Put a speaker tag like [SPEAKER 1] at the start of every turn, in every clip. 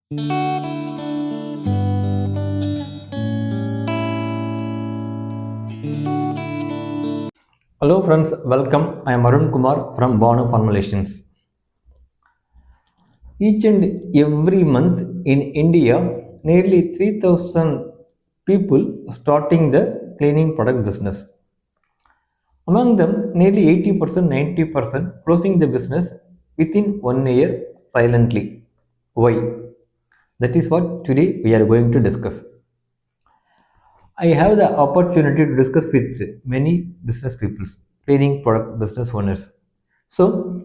[SPEAKER 1] Hello friends, welcome. I am Arun Kumar from Formulations. Each and every month in India, nearly 3,000 people starting the cleaning product business. Among them, nearly 80%, 90% closing the business within 1 year silently. Why? That is what today we are going to discuss. I have the opportunity to discuss with many business people, cleaning product business owners. So,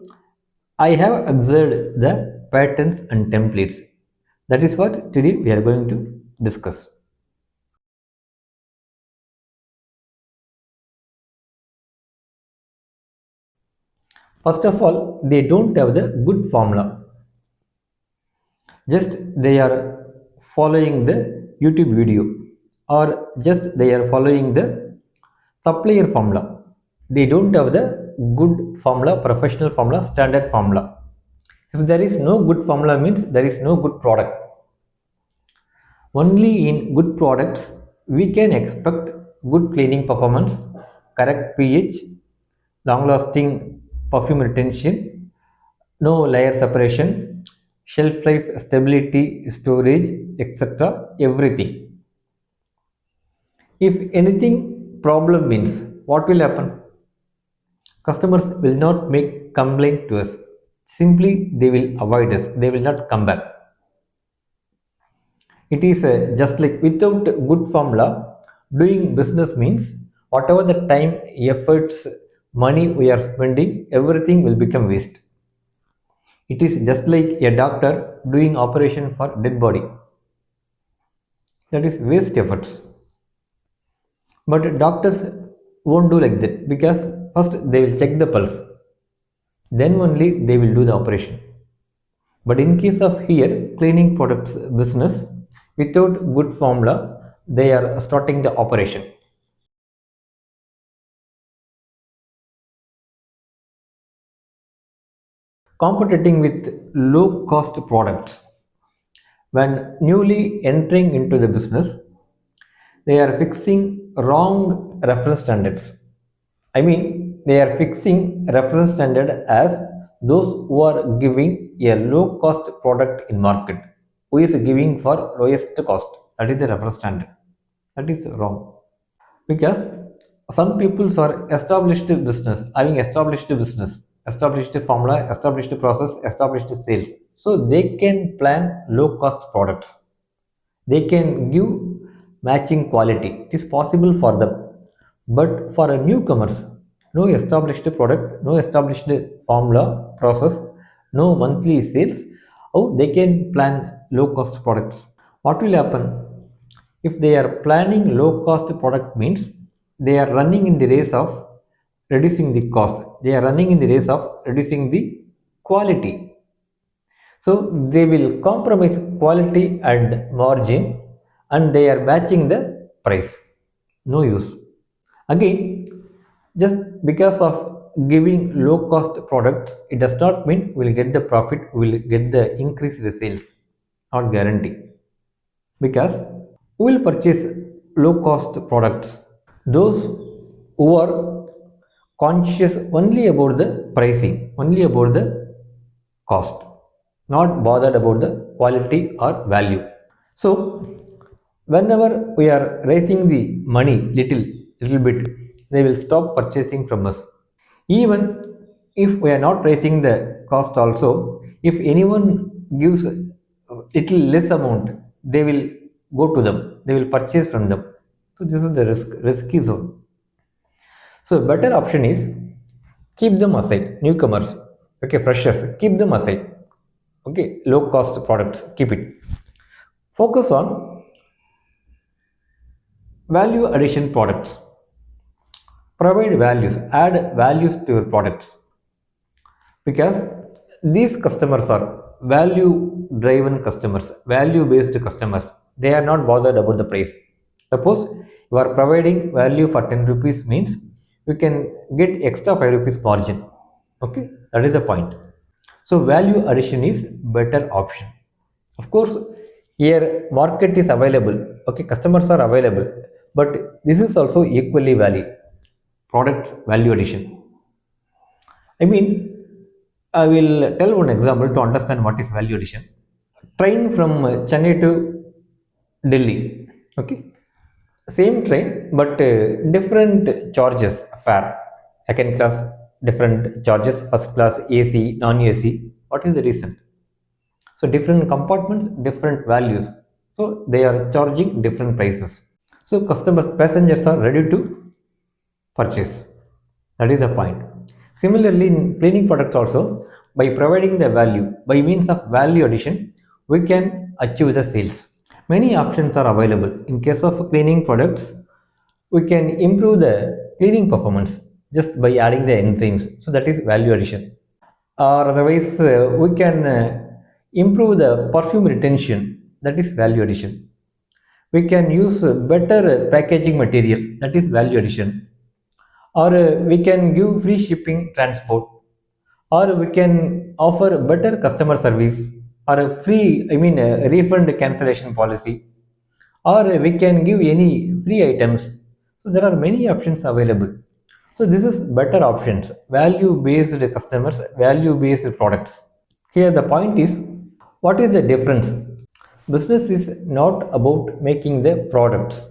[SPEAKER 1] I have observed the patterns and templates. That is what today we are going to discuss. First of all, they don't have the good formula. Just they are following the YouTube video or just they are following the supplier formula. They don't have the good formula, professional formula, standard formula. If there is no good formula means there is no good product. Only in good products we can expect good cleaning performance, correct pH, long lasting perfume retention, no layer separation, shelf life stability, storage, etc. Everything. If anything problem means what will happen? Customers will not make complaint to us. Simply they will avoid us. They will not come back. It is just like without good formula, doing business means whatever the time, efforts, money we are spending, everything will become waste. It is just like a doctor doing operation for dead body. That is waste efforts. But doctors won't do like that because first they will check the pulse, then only they will do the operation. But in case of here cleaning products business, without good formula, they are starting the operation. Competing with low cost products. When newly entering into the business, they are fixing wrong reference standards. I mean, they are fixing reference standard as those who are giving a low cost product in market, who is giving for lowest cost. That is the reference standard. That is wrong because some people are established business, having established formula, established process, established sales, so they can plan low cost products, they can give matching quality, it is possible for them. But for a newcomers, no established product, no established formula process, no monthly sales, how they can plan low cost products? What will happen? If they are planning low cost product means they are running in the race of reducing the cost, they are running in the race of reducing the quality, so they will compromise quality and margin and they are matching the price. No use. Again, just because of giving low cost products, it does not mean we'll get the profit, we'll get the increased sales, not guarantee. Because who will purchase low cost products? Those who are conscious only about the pricing, only about the cost, not bothered about the quality or value. So whenever we are raising the money little bit, they will stop purchasing from us. Even if we are not raising the cost also, if anyone gives little less amount, they will go to them, they will purchase from them. So this is the risky zone. So better option is keep them aside, newcomers, okay, freshers, keep them aside. Okay, low cost products, keep it. Focus on value addition products. Provide values, add values to your products, because these customers are value driven customers, value based customers. They are not bothered about the price. Suppose you are providing value for 10 rupees means you can get extra 5 rupees margin. Okay, that is the point. So value addition is better option. Of course, here market is available, okay, customers are available, but this is also equally valid. Product value addition, I mean, I will tell one example to understand what is value addition. Train from Chennai to Delhi, okay, same train but different charges, fare, second class different charges, first class AC, non AC. What is the reason? So different compartments, different values, so they are charging different prices. So customers, passengers are ready to purchase. That is the point. Similarly, in cleaning products also, by providing the value by means of value addition, we can achieve the sales. Many options are available. In case of cleaning products, we can improve the cleaning performance just by adding the enzymes, so that is value addition. Or otherwise, we can improve the perfume retention, that is value addition. We can use better packaging material, that is value addition. Or we can give free shipping transport, or we can offer better customer service, or a free, I mean, a refund cancellation policy, or we can give any free items. So there are many options available. So this is better options, value based customers, value based products. Here the point is, what is the difference? Business is not about making the products.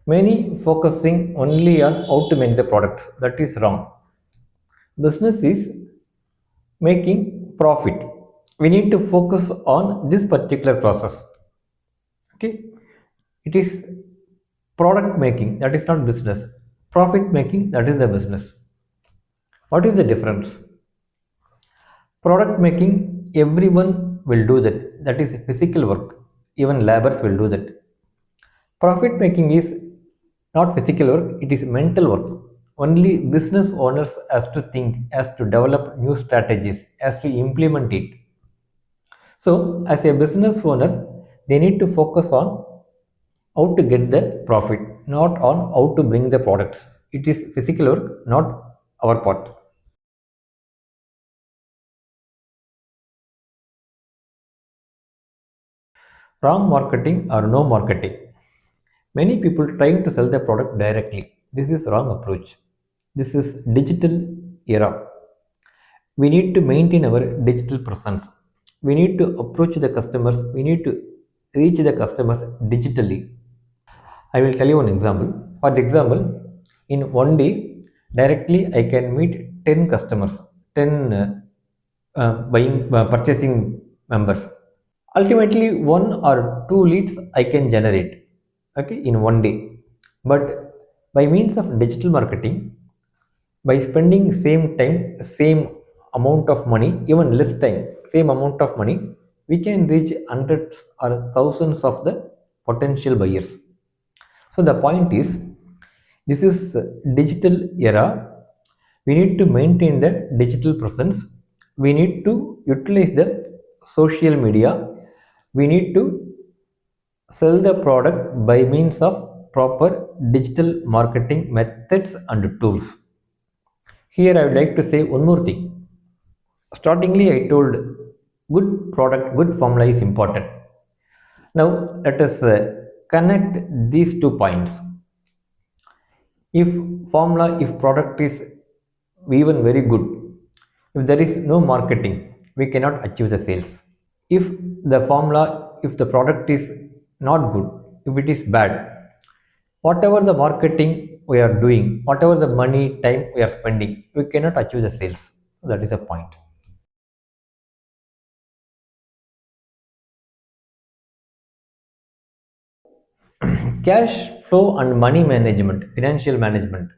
[SPEAKER 1] Many focusing only on how to make the products. That is wrong. Business is making profit. We need to focus on this particular process. Okay. It is product making, that is not business. Profit making, that is the business. What is the difference? Product making, everyone will do that. That is physical work. Even laborers will do that. Profit making is not physical work, it is mental work. Only business owners has to think, has to develop new strategies, has to implement it. So, as a business owner, they need to focus on how to get the profit, not on how to bring the products. It is physical work, not our part. Wrong marketing or no marketing. Many people trying to sell their product directly. This is wrong approach. This is digital era. We need to maintain our digital presence. We need to approach the customers. We need to reach the customers digitally. I will tell you one example. For example, in one day, directly I can meet 10 customers, 10 purchasing members. Ultimately, one or two leads I can generate, okay, in one day. But by means of digital marketing, by spending same time, same amount of money, even less time, same amount of money, we can reach hundreds or thousands of the potential buyers. So the point is, this is digital era. We need to maintain the digital presence. We need to utilize the social media. We need to sell the product by means of proper digital marketing methods and tools. Here I would like to say one more thing. Startingly, I told good product, good formula is important. Now, let us connect these 2 points. If formula, if product is even very good, if there is no marketing, we cannot achieve the sales. If the formula, if the product is not good, if it is bad, whatever the marketing we are doing, whatever the money, time we are spending, we cannot achieve the sales. That is a point. Cash flow and money management, financial management.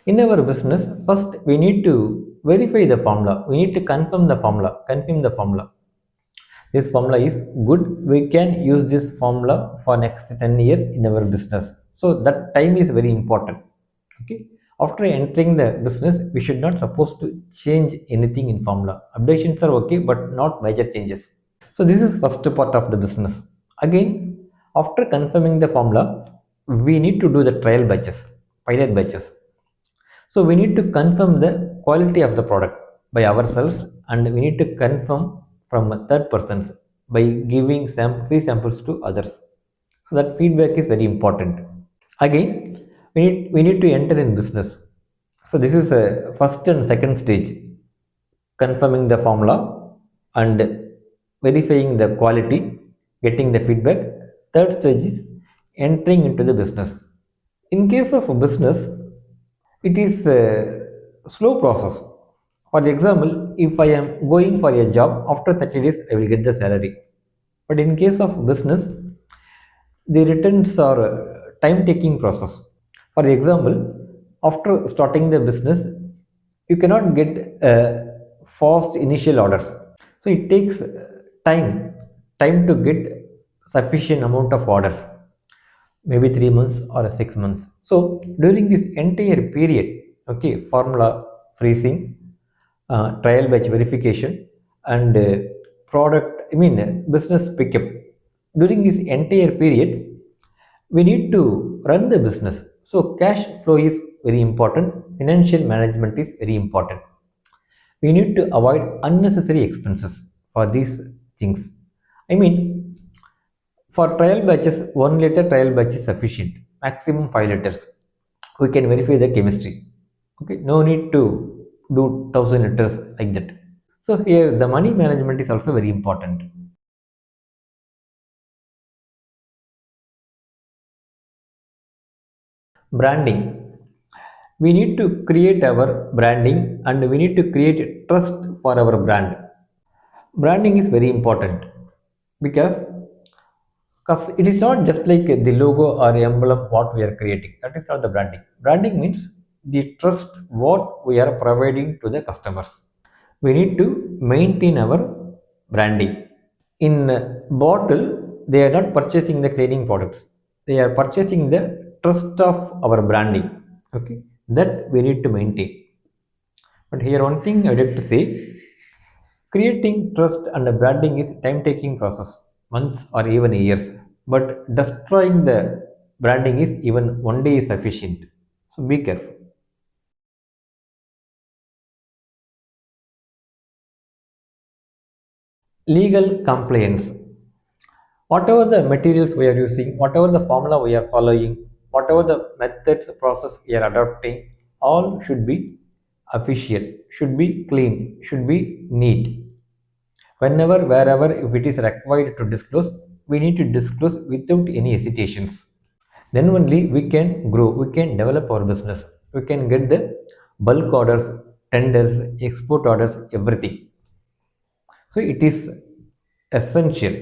[SPEAKER 1] In our business, first we need to verify the formula. We need to confirm the formula. This formula is good. We can use this formula for next 10 years in our business. So that time is very important. Okay. After entering the business, we should not supposed to change anything in formula. Updations are okay, but not major changes. So this is first part of the business. Again, after confirming the formula, we need to do the trial batches, pilot batches. So we need to confirm the quality of the product by ourselves, and we need to confirm from third persons. by giving free samples to others. So that feedback is very important. Again, we need to enter in business. So this is a first and second stage, confirming the formula and verifying the quality, getting the feedback. Third stage is entering into the business. In case of a business, it is a slow process. For example, if I am going for a job, after 30 days I will get the salary. But in case of business, the returns are time taking process. For example, after starting the business, you cannot get fast initial orders. So it takes time to get sufficient amount of orders, maybe 3 months or 6 months. So during this entire period, okay, formula freezing, trial batch verification, and product, I mean, business pickup. During this entire period, we need to run the business. So cash flow is very important. Financial management is very important. We need to avoid unnecessary expenses for these things. I mean, for trial batches, 1 liter trial batch is sufficient, maximum 5 liters. We can verify the chemistry. Okay, no need to do 1000 liters like that. So here the money management is also very important. Branding. We need to create our branding and we need to create trust for our brand. Branding is very important because it is not just like the logo or emblem what we are creating. That is not the branding. Branding means the trust what we are providing to the customers. We need to maintain our branding. In bottle, they are not purchasing the cleaning products, they are purchasing the trust of our branding. Okay, that we need to maintain. But here one thing I would like to say, creating trust and branding is time taking process, months or even years. But destroying the branding is even one day is sufficient. So be careful. Legal compliance. Whatever the materials we are using, whatever the formula we are following, whatever the methods, process we are adopting, all should be official, should be clean, should be neat. Whenever, wherever, if it is required to disclose, we need to disclose without any hesitations. Then only we can grow, we can develop our business, we can get the bulk orders, tenders, export orders, everything. So it is essential.